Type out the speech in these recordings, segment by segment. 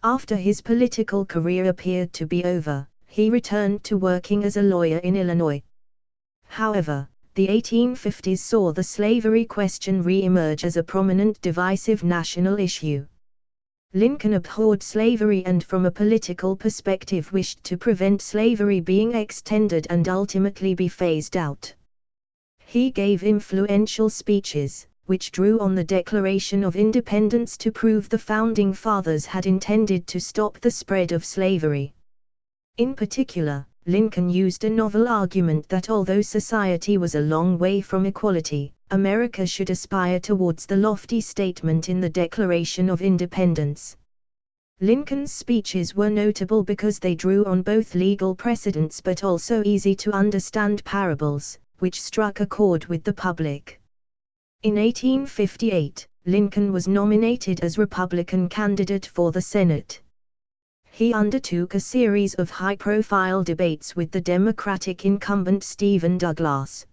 After his political career appeared to be over, he returned to working as a lawyer in Illinois. However, the 1850s saw the slavery question re-emerge as a prominent divisive national issue. Lincoln abhorred slavery and from a political perspective wished to prevent slavery being extended and ultimately be phased out. He gave influential speeches, which drew on the Declaration of Independence to prove the Founding Fathers had intended to stop the spread of slavery. In particular, Lincoln used a novel argument that although society was a long way from equality, America should aspire towards the lofty statement in the Declaration of Independence. Lincoln's speeches were notable because they drew on both legal precedents but also easy-to-understand parables, which struck a chord with the public. In 1858, Lincoln was nominated as Republican candidate for the Senate. He undertook a series of high-profile debates with the Democratic incumbent Stephen Douglas.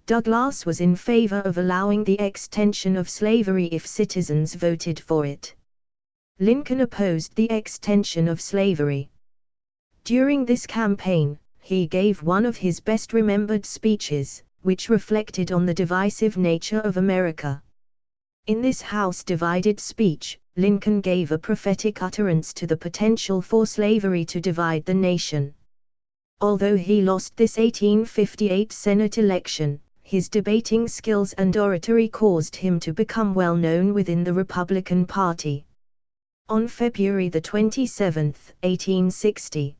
Douglas was in favor of allowing the extension of slavery if citizens voted for it. Lincoln opposed the extension of slavery. During this campaign, he gave one of his best-remembered speeches, which reflected on the divisive nature of America. In this House-divided speech, Lincoln gave a prophetic utterance to the potential for slavery to divide the nation. Although he lost this 1858 Senate election, his debating skills and oratory caused him to become well known within the Republican Party. On February 27, 1860,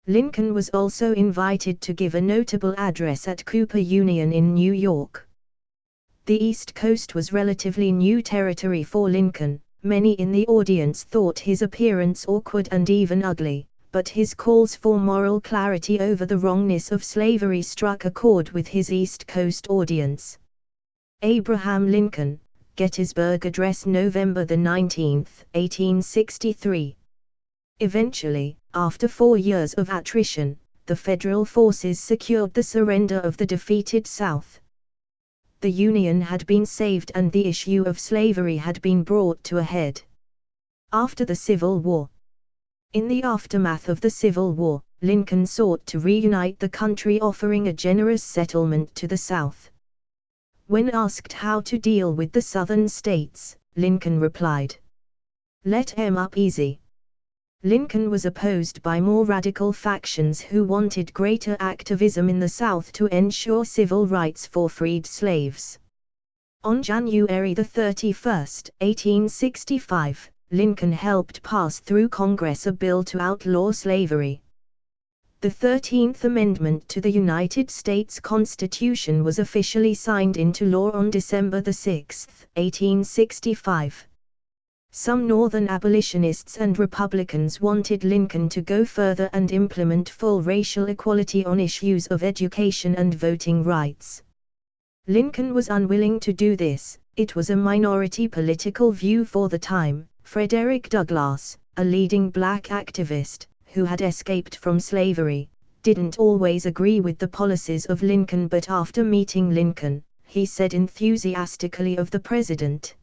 Lincoln was also invited to give a notable address at Cooper Union in New York. The East Coast was relatively new territory for Lincoln. Many in the audience thought his appearance awkward and even ugly, but his calls for moral clarity over the wrongness of slavery struck a chord with his East Coast audience. Abraham Lincoln, Gettysburg Address November 19, 1863. Eventually, after 4 years of attrition, the Federal forces secured the surrender of the defeated South. The Union had been saved and the issue of slavery had been brought to a head. After the Civil War. In the aftermath of the Civil War, Lincoln sought to reunite the country, offering a generous settlement to the South. When asked how to deal with the Southern states, Lincoln replied, "Let 'em up easy." Lincoln was opposed by more radical factions who wanted greater activism in the South to ensure civil rights for freed slaves. On January 31, 1865, Lincoln helped pass through Congress a bill to outlaw slavery. The 13th Amendment to the United States Constitution was officially signed into law on December 6, 1865. Some Northern abolitionists and Republicans wanted Lincoln to go further and implement full racial equality on issues of education and voting rights. Lincoln was unwilling to do this. It was a minority political view for the time. Frederick Douglass, a leading black activist, who had escaped from slavery, didn't always agree with the policies of Lincoln, but after meeting Lincoln, he said enthusiastically of the president,